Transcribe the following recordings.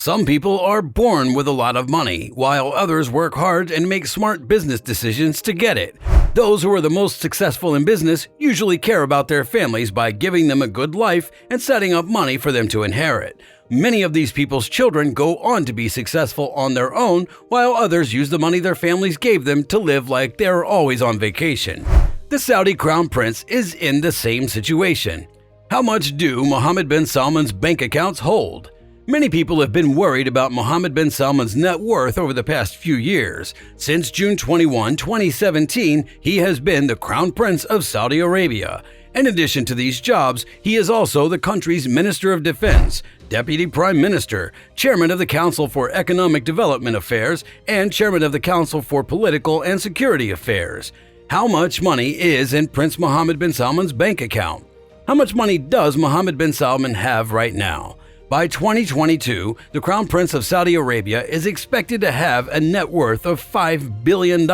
Some people are born with a lot of money, while others work hard and make smart business decisions to get it. Those who are the most successful in business usually care about their families by giving them a good life and setting up money for them to inherit. Many of these people's children go on to be successful on their own, while others use the money their families gave them to live like they're always on vacation. The Saudi crown prince is in the same situation. How much do Mohammed bin Salman's bank accounts hold? Many people have been worried about Mohammed bin Salman's net worth over the past few years. Since June 21, 2017, he has been the Crown Prince of Saudi Arabia. In addition to these jobs, he is also the country's Minister of Defense, Deputy Prime Minister, Chairman of the Council for Economic Development Affairs, and Chairman of the Council for Political and Security Affairs. How much money is in Prince Mohammed bin Salman's bank account? How much money does Mohammed bin Salman have right now? By 2022, the Crown Prince of Saudi Arabia is expected to have a net worth of $5 billion.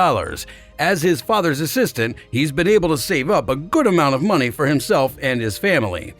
As his father's assistant, he's been able to save up a good amount of money for himself and his family.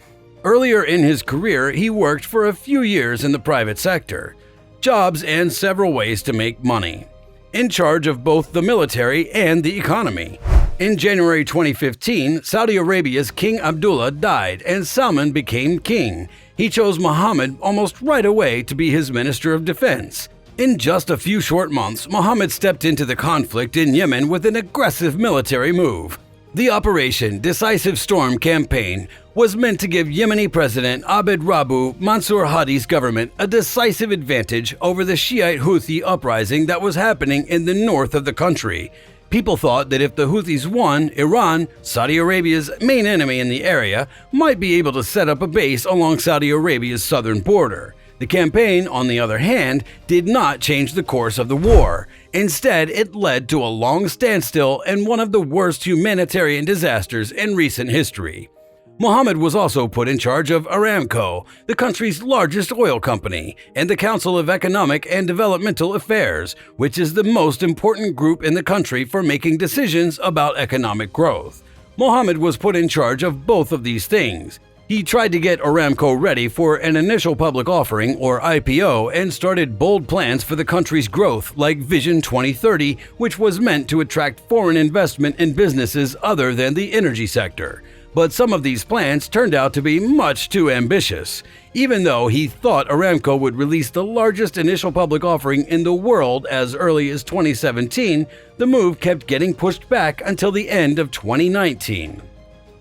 Earlier in his career, he worked for a few years in the private sector. Jobs and several ways to make money. In charge of both the military and the economy. In January 2015, Saudi Arabia's King Abdullah died and Salman became king. He chose Mohammed almost right away to be his Minister of Defense. In just a few short months, Mohammed stepped into the conflict in Yemen with an aggressive military move. The Operation Decisive Storm campaign was meant to give Yemeni President Abd Rabbu Mansur Hadi's government a decisive advantage over the Shiite Houthi uprising that was happening in the north of the country. People thought that if the Houthis won, Iran, Saudi Arabia's main enemy in the area, might be able to set up a base along Saudi Arabia's southern border. The campaign, on the other hand, did not change the course of the war. Instead, it led to a long standstill and one of the worst humanitarian disasters in recent history. Mohammed was also put in charge of Aramco, the country's largest oil company, and the Council of Economic and Developmental Affairs, which is the most important group in the country for making decisions about economic growth. Mohammed was put in charge of both of these things. He tried to get Aramco ready for an initial public offering, or IPO, and started bold plans for the country's growth, like Vision 2030, which was meant to attract foreign investment in businesses other than the energy sector. But some of these plans turned out to be much too ambitious. Even though he thought Aramco would release the largest initial public offering in the world as early as 2017, the move kept getting pushed back until the end of 2019.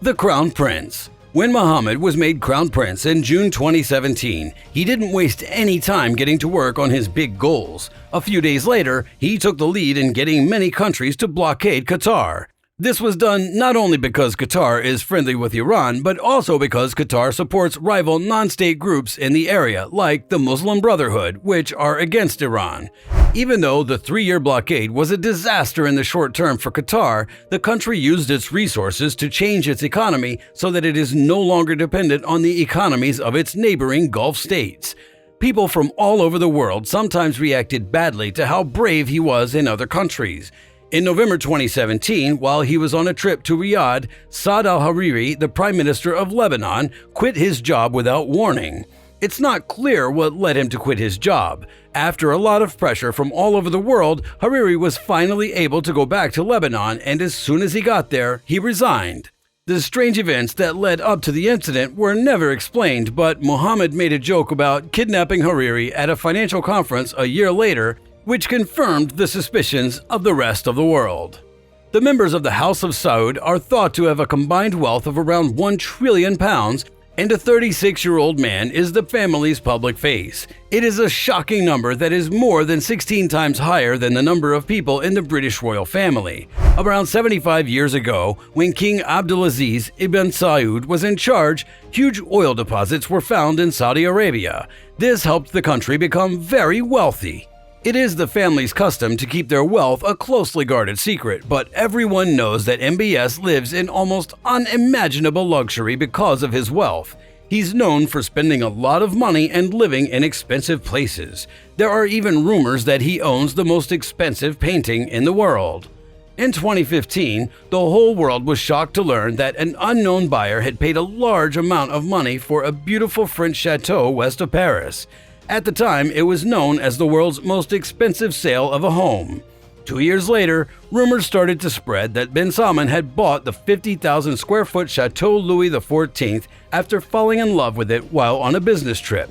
The Crown Prince. When Mohammed was made Crown Prince in June 2017, he didn't waste any time getting to work on his big goals. A few days later, he took the lead in getting many countries to blockade Qatar. This was done not only because Qatar is friendly with Iran, but also because Qatar supports rival non-state groups in the area, like the Muslim Brotherhood, which are against Iran. Even though the 3-year blockade was a disaster in the short term for Qatar, the country used its resources to change its economy so that it is no longer dependent on the economies of its neighboring Gulf states. People from all over the world sometimes reacted badly to how brave he was in other countries. In November 2017, while he was on a trip to Riyadh, Saad al-Hariri, the Prime Minister of Lebanon, quit his job without warning. It's not clear what led him to quit his job. After a lot of pressure from all over the world, Hariri was finally able to go back to Lebanon, and as soon as he got there, he resigned. The strange events that led up to the incident were never explained, but Mohammed made a joke about kidnapping Hariri at a financial conference a year later, which confirmed the suspicions of the rest of the world. The members of the House of Saud are thought to have a combined wealth of around £1 trillion, and a 36-year-old man is the family's public face. It is a shocking number that is more than 16 times higher than the number of people in the British royal family. Around 75 years ago, when King Abdulaziz ibn Saud was in charge, huge oil deposits were found in Saudi Arabia. This helped the country become very wealthy. It is the family's custom to keep their wealth a closely guarded secret, but everyone knows that MBS lives in almost unimaginable luxury because of his wealth. He's known for spending a lot of money and living in expensive places. There are even rumors that he owns the most expensive painting in the world. In 2015, the whole world was shocked to learn that an unknown buyer had paid a large amount of money for a beautiful French chateau west of Paris. At the time, it was known as the world's most expensive sale of a home. 2 years later, rumors started to spread that Ben Salman had bought the 50,000 square foot Chateau Louis XIV after falling in love with it while on a business trip.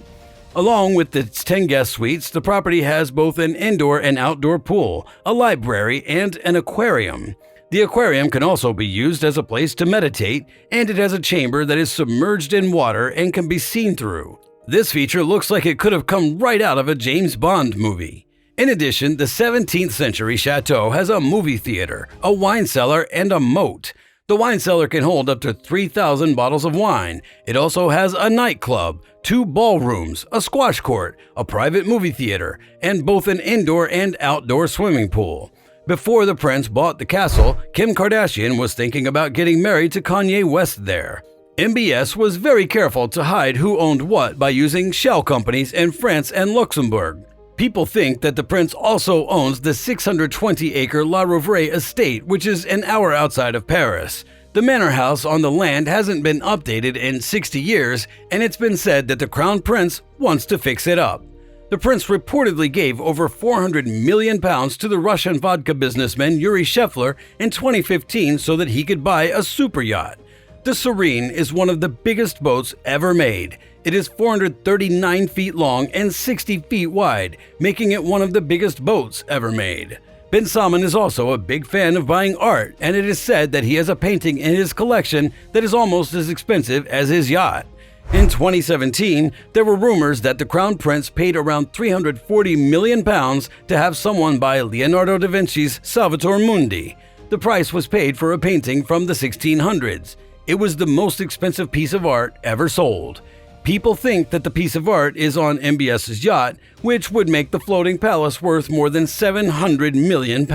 Along with its 10 guest suites, the property has both an indoor and outdoor pool, a library, and an aquarium. The aquarium can also be used as a place to meditate, and it has a chamber that is submerged in water and can be seen through. This feature looks like it could have come right out of a James Bond movie. In addition, the 17th century chateau has a movie theater, a wine cellar, and a moat. The wine cellar can hold up to 3,000 bottles of wine. It also has a nightclub, 2 ballrooms, a squash court, a private movie theater, and both an indoor and outdoor swimming pool. Before the prince bought the castle, Kim Kardashian was thinking about getting married to Kanye West there. MBS was very careful to hide who owned what by using shell companies in France and Luxembourg. People think that the prince also owns the 620-acre La Rouvray estate, which is an hour outside of Paris. The manor house on the land hasn't been updated in 60 years, and it's been said that the crown prince wants to fix it up. The prince reportedly gave over £400 million to the Russian vodka businessman Yuri Shefler in 2015 so that he could buy a super yacht. The Serene is one of the biggest boats ever made. It is 439 feet long and 60 feet wide, making it one of the biggest boats ever made. Ben Salman is also a big fan of buying art, and it is said that he has a painting in his collection that is almost as expensive as his yacht. In 2017, there were rumors that the Crown Prince paid around £340 million to have someone buy Leonardo da Vinci's Salvator Mundi. The price was paid for a painting from the 1600s. It was the most expensive piece of art ever sold. People think that the piece of art is on MBS's yacht, which would make the floating palace worth more than £700 million.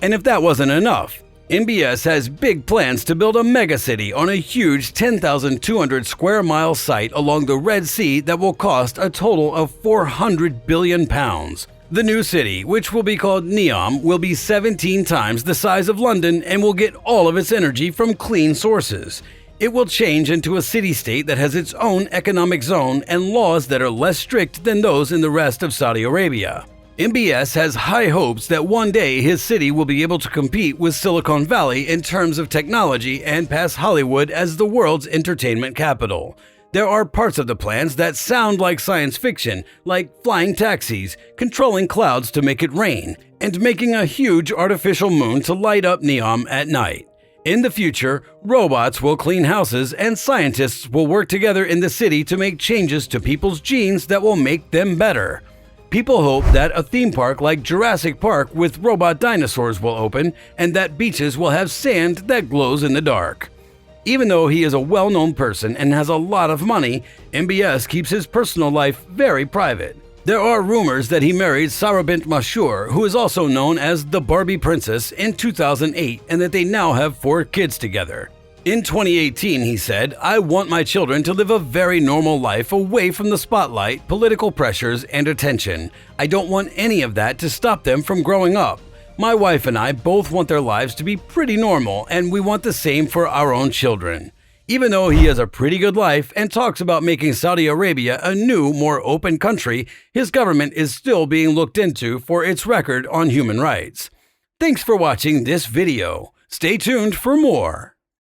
And if that wasn't enough, MBS has big plans to build a megacity on a huge 10,200 square mile site along the Red Sea that will cost a total of £400 billion. The new city, which will be called Neom, will be 17 times the size of London and will get all of its energy from clean sources. It will change into a city-state that has its own economic zone and laws that are less strict than those in the rest of Saudi Arabia. MBS has high hopes that one day his city will be able to compete with Silicon Valley in terms of technology and pass Hollywood as the world's entertainment capital. There are parts of the plans that sound like science fiction, like flying taxis, controlling clouds to make it rain, and making a huge artificial moon to light up Neom at night. In the future, robots will clean houses and scientists will work together in the city to make changes to people's genes that will make them better. People hope that a theme park like Jurassic Park with robot dinosaurs will open and that beaches will have sand that glows in the dark. Even though he is a well-known person and has a lot of money, MBS keeps his personal life very private. There are rumors that he married Sarah bint Mashur, who is also known as the Barbie Princess, in 2008 and that they now have 4 kids together. In 2018, he said, "I want my children to live a very normal life away from the spotlight, political pressures, and attention. I don't want any of that to stop them from growing up. My wife and I both want their lives to be pretty normal, and we want the same for our own children." Even though he has a pretty good life and talks about making Saudi Arabia a new, more open country, his government is still being looked into for its record on human rights. Thanks for watching this video. Stay tuned for more.